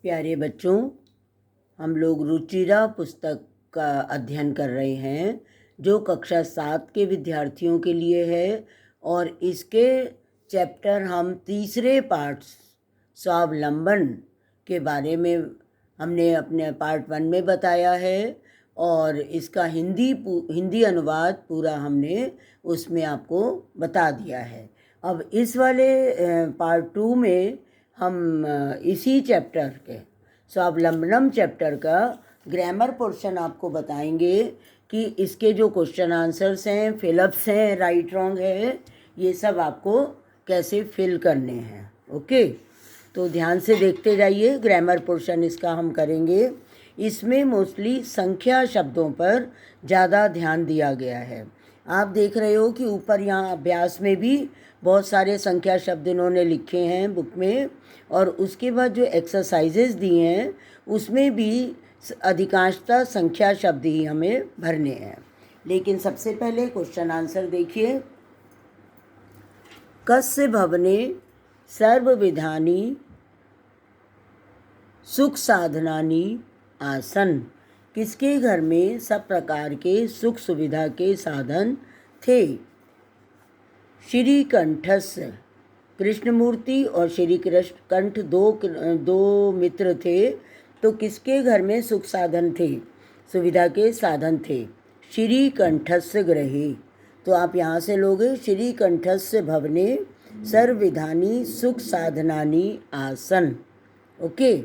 प्यारे बच्चों, हम लोग रुचिरा पुस्तक का अध्ययन कर रहे हैं जो कक्षा 7 के विद्यार्थियों के लिए है। और इसके चैप्टर हम तीसरे पार्ट स्वावलंबन के बारे में हमने अपने पार्ट 1 में बताया है और इसका हिंदी अनुवाद पूरा हमने उसमें आपको बता दिया है। अब इस वाले पार्ट 2 में हम इसी चैप्टर के स्वावलंबनम चैप्टर का ग्रामर पोर्शन आपको बताएंगे कि इसके जो क्वेश्चन आंसर्स हैं, फिलअप्स हैं, राइट रॉन्ग है, ये सब आपको कैसे फिल करने हैं। ओके, तो ध्यान से देखते जाइए। ग्रामर पोर्शन इसका हम करेंगे। इसमें मोस्टली संख्या शब्दों पर ज़्यादा ध्यान दिया गया है। आप देख रहे हो कि ऊपर यहाँ अभ्यास में भी बहुत सारे संख्या शब्द इन्होंने लिखे हैं बुक में, और उसके बाद जो एक्सरसाइजेज दिए हैं उसमें भी अधिकांशतः संख्या शब्द ही हमें भरने हैं। लेकिन सबसे पहले क्वेश्चन आंसर देखिए। कस्य भवने सर्वविधानि सुख साधनानि आसन। किसके घर में सब प्रकार के सुख सुविधा के साधन थे। श्रीकंठस्य, कृष्णमूर्ति और श्री कृष्ण कंठ दो मित्र थे, तो किसके घर में सुख साधन थे, सुविधा के साधन थे। श्रीकंठस्य गृहे, तो आप यहाँ से लोगे श्रीकंठस्य भवने सर्वविधानि सुख साधनानि आसन। ओके,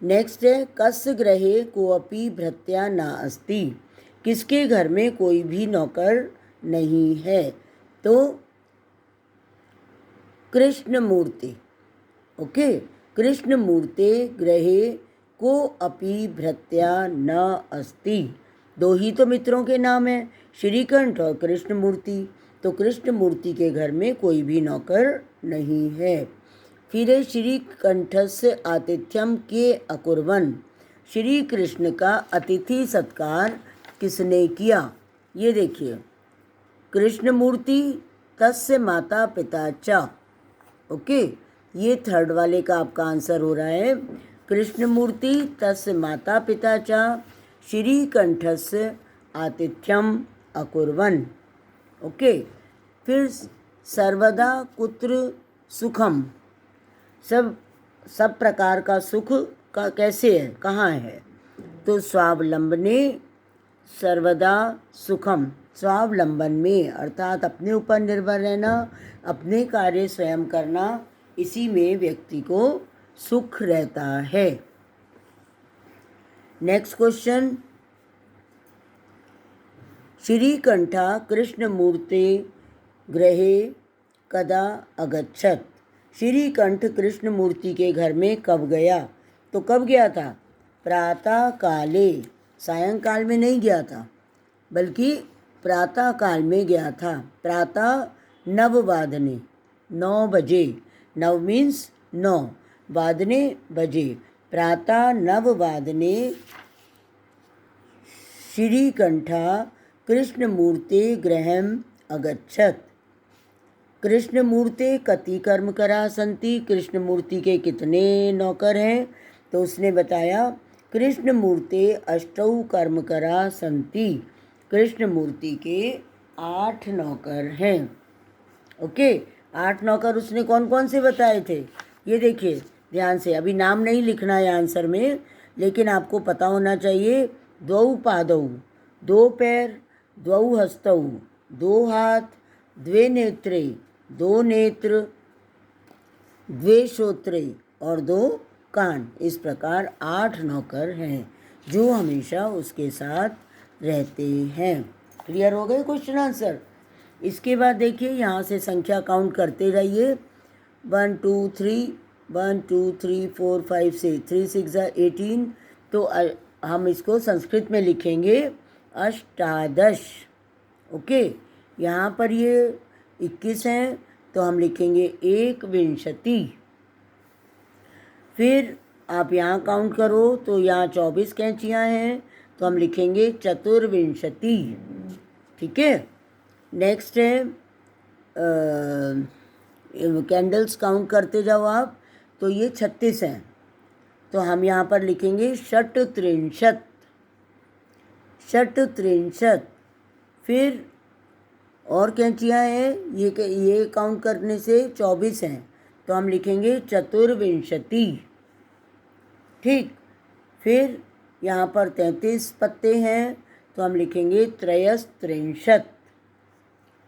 नेक्स्ट है कस्य गृहे कोऽपि भृत्या न अस्ति। किसके घर में कोई भी नौकर नहीं है, तो कृष्णमूर्ति। ओके, कृष्णमूर्ते गृहे को अपि भृत्या न अस्ति। दो ही तो मित्रों के नाम हैं, श्रीकंठ और कृष्णमूर्ति, तो कृष्णमूर्ति के घर में कोई भी नौकर नहीं है। फिर श्रीकंठस्य आतिथ्यम के अकुर्वन। श्री कृष्ण का अतिथि सत्कार किसने किया। ये देखिए, कृष्णमूर्ति तस्य माता पिता च। ओके, ये थर्ड वाले का आपका आंसर हो रहा है। कृष्णमूर्ति तस्य माता पिता च श्रीकंठस्य आतिथ्यम अकुर्वन। ओके, फिर सर्वदा कुत्र सुखम। सब प्रकार का सुख का कैसे है, कहाँ है, तो स्वावलंबने सर्वदा सुखम। स्वावलंबन में अर्थात अपने ऊपर निर्भर रहना, अपने कार्य स्वयं करना, इसी में व्यक्ति को सुख रहता है। Next question. श्रीकंठा कृष्णमूर्ते गृहे कदा अगच्छत। श्रीकंठ कृष्णमूर्ति के घर में कब गया, तो कब गया था, प्रातः काले, सायंकाल में नहीं गया था बल्कि प्रातः काल में गया था। प्रातः नववादने, 9 बजे, नव मीन्स 9, वादने बजे, प्रातः नववादने श्रीकंठा कृष्णमूर्ते गृहम् अगच्छत। कृष्णमूर्ते कति कर्मकरा सन्ति। कृष्णमूर्ति के कितने नौकर हैं, तो उसने बताया कृष्णमूर्ते अष्टौ कर्मकरा सन्ति। कृष्णमूर्ति के 8 नौकर हैं। ओके, 8 नौकर उसने कौन कौन से बताए थे, ये देखिए ध्यान से। अभी नाम नहीं लिखना है आंसर में, लेकिन आपको पता होना चाहिए। 2 पादौ, 2 पैर, 2 हस्तौ, 2 हाथ, 2 नेत्रे, 2 नेत्र, 2 श्रोत्रे और 2 कान। इस प्रकार 8 नौकर हैं जो हमेशा उसके साथ रहते हैं। क्लियर हो गए क्वेश्चन आंसर। इसके बाद देखिए, यहाँ से संख्या काउंट करते रहिए। 1 2 3, 1 2 3 4 5 6, 3 6 18। तो हम इसको संस्कृत में लिखेंगे अष्टादश। ओके, यहाँ पर ये 21 हैं, तो हम लिखेंगे 1विंशति। फिर आप यहाँ काउंट करो तो यहाँ 24 कैंचियाँ हैं, तो हम लिखेंगे चतुर्विंशति। ठीक है। नेक्स्ट है कैंडल्स काउंट करते जाओ आप, तो ये 36 हैं, तो हम यहाँ पर लिखेंगे षट्त्रिंशत्, षट्त्रिंशत्। फिर और कैंचियाँ हैं, ये काउंट करने से 24 हैं, तो हम लिखेंगे चतुर्विंशति। ठीक। फिर यहाँ पर 33 पत्ते हैं, तो हम लिखेंगे त्रयस्त्रिंशत्।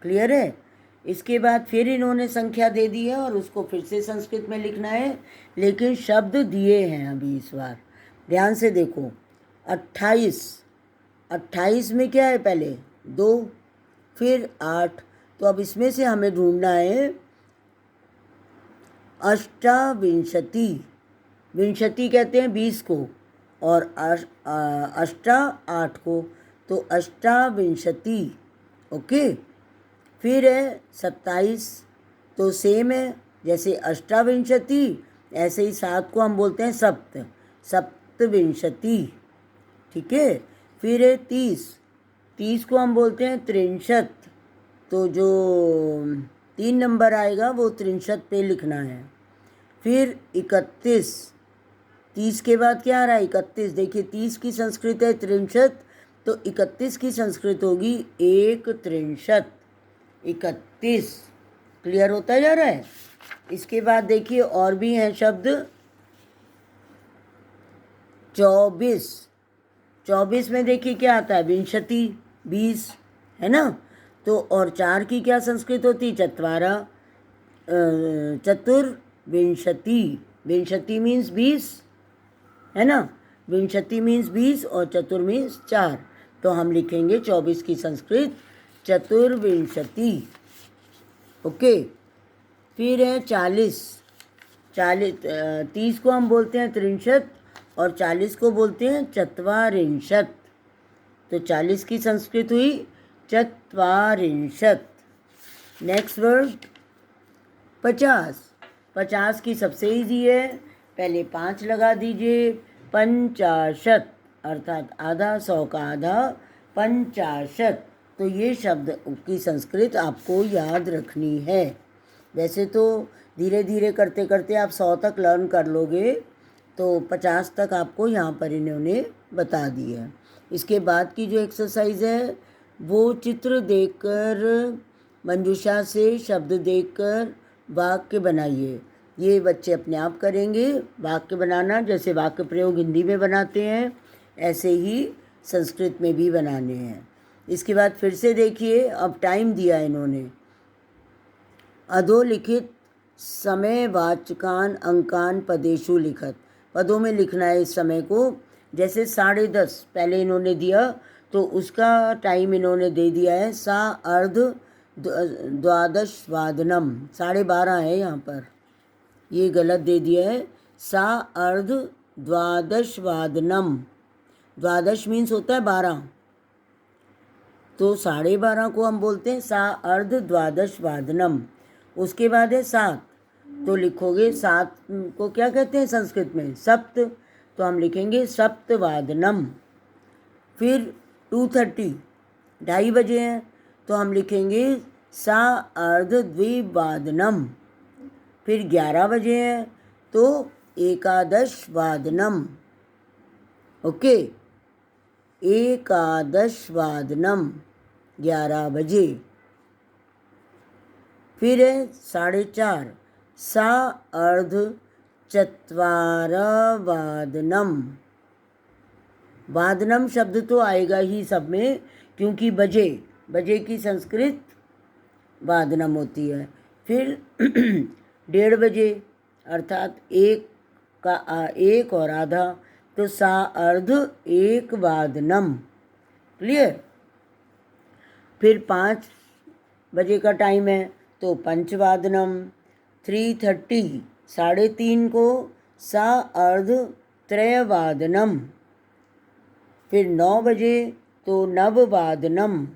क्लियर है। इसके बाद फिर इन्होंने संख्या दे दी है और उसको फिर से संस्कृत में लिखना है, लेकिन शब्द दिए हैं अभी इस बार। ध्यान से देखो, 28, 28 में क्या है, पहले 2, फिर 8, तो अब इसमें से हमें ढूंढना है अष्टाविंशति। विंशति कहते हैं 20 को, और अष्टा 8 को, तो अष्टाविंशति। ओके। फिर है 27, तो सेम है, जैसे अष्टाविंशति ऐसे ही 7 को हम बोलते हैं सप्त, सप्तविंशति। ठीक है। फिर है 30, 30 को हम बोलते हैं त्रिंशत्, तो जो 3 नंबर आएगा वो त्रिंशत् पे लिखना है। फिर 31, 30 के बाद क्या आ रहा है, 31। देखिए 30 की संस्कृत है त्रिंशत्, तो 31 की संस्कृत होगी एक त्रिंशत्, 31। क्लियर होता जा रहा है। इसके बाद देखिए और भी हैं शब्द। 24, 24 में देखिए क्या आता है, विंशति 20 है ना। तो और 4 की क्या संस्कृत होती, चत्वारा, चतुर्विंशति। विंशति मीन्स 20 है ना, विंशति मीन्स 20 और चतुर मीन्स 4, तो हम लिखेंगे 24 की संस्कृत चतुर्विंशति। ओके। फिर है 40, 30 को हम बोलते हैं त्रिंशत् और 40 को बोलते हैं चत्वारिंशत्, तो 40 की संस्कृत हुई चत्वारिंशत्। नेक्स्ट वर्ड 50, 50 की सबसे ईजी है, पहले 5 लगा दीजिए, पंचाशत्, अर्थात आधा, 100 का आधा, पंचाशत्। तो ये शब्द की संस्कृत आपको याद रखनी है। वैसे तो धीरे धीरे करते करते आप 100 तक लर्न कर लोगे, तो 50 तक आपको यहाँ पर इन्होंने बता दी है। इसके बाद की जो एक्सरसाइज है वो चित्र देखकर, मंजूषा से शब्द देखकर वाक्य बनाइए। ये बच्चे अपने आप करेंगे वाक्य बनाना, जैसे वाक्य प्रयोग हिंदी में बनाते हैं ऐसे ही संस्कृत में भी बनाने हैं। इसके बाद फिर से देखिए, अब टाइम दिया इन्होंने, अधोलिखित समयवाचकान अंकान पदेषु लिखत, पदों में लिखना है इस समय को। जैसे 10:30 पहले इन्होंने दिया, तो उसका टाइम इन्होंने दे दिया है सा अर्ध द्वादश वादनम, 12:30 है यहाँ पर, ये गलत दे दिया है, सा अर्ध द्वादश वादनम। द्वादश मीन्स होता है 12, तो 12:30 को हम बोलते हैं सा अर्ध द्वादश वादनम। उसके बाद है 7, तो लिखोगे 7 को क्या कहते हैं संस्कृत में, सप्त, तो हम लिखेंगे सप्तवादनम। फिर 2:30, 2:30 बजे हैं, तो हम लिखेंगे सा अर्ध द्विवादनम। फिर 11 बजे हैं, तो एकादश वादनम। ओके, एकादश वादनम, 11 बजे। फिर है 4:30, सा अर्ध चत्वारवादनम। वादनम शब्द तो आएगा ही सब में, क्योंकि बजे, बजे की संस्कृत वादनम होती है। फिर 1:30 बजे, अर्थात 1 और आधा, तो सा अर्ध 1 वादनम। क्लियर। फिर 5 बजे का टाइम है, तो पंचवादनम। 3:30, 3:30 को सा अर्ध त्रयवादनम। फिर 9 बजे, तो नववादनम।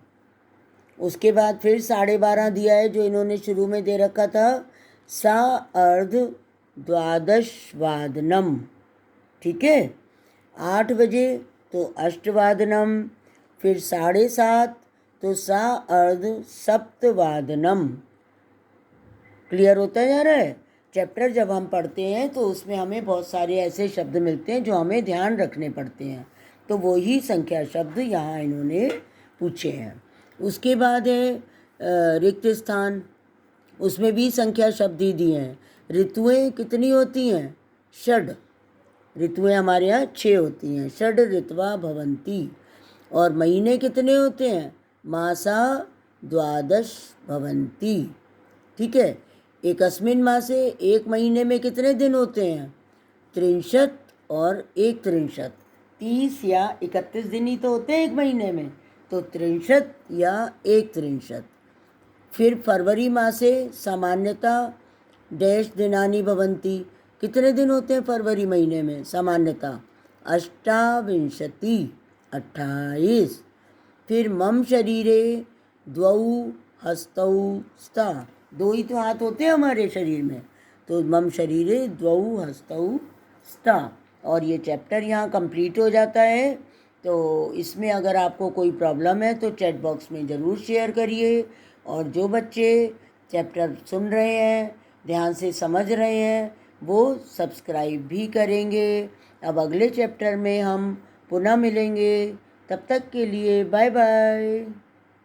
उसके बाद फिर 12:30 दिया है जो इन्होंने शुरू में दे रखा था, सा अर्ध द्वादश वादनम। ठीक है। 8 बजे तो अष्टवादनम। फिर 7:30 तो सा अर्ध सप्तवादनम। क्लियर होता जा रहा है। चैप्टर जब हम पढ़ते हैं तो उसमें हमें बहुत सारे ऐसे शब्द मिलते हैं जो हमें ध्यान रखने पड़ते हैं, तो वही संख्या शब्द यहाँ इन्होंने पूछे हैं। उसके बाद है रिक्त स्थान, उसमें भी संख्या शब्द ही दिए हैं। ऋतुएं कितनी होती हैं? षड। ऋतुएं हमारे यहाँ 6 होती हैं, षड ऋतवा भवन्ति। और महीने कितने होते हैं? मासा द्वादश भवन्ति। ठीक है। एकस्मिन मासे, एक महीने में कितने दिन होते हैं? 63 और 1 30 या 31 दिन ही तो होते हैं एक महीने में, तो 63 या 1 फिर फरवरी मासे सामान्यतः डैश दिनानि भवन्ति। कितने दिन होते हैं फरवरी महीने में सामान्यतः? 28 28। फिर मम शरीरे द्वौ हस्तौ स्तः, 2 ही तो हाथ होते हैं हमारे शरीर में, तो मम शरीरे द्वौ हस्तौ स्तः। और ये चैप्टर यहाँ कंप्लीट हो जाता है। तो इसमें अगर आपको कोई प्रॉब्लम है तो चैट बॉक्स में ज़रूर शेयर करिए। और जो बच्चे चैप्टर सुन रहे हैं, ध्यान से समझ रहे हैं, वो सब्सक्राइब भी करेंगे। अब अगले चैप्टर में हम पुनः मिलेंगे, तब तक के लिए बाय बाय।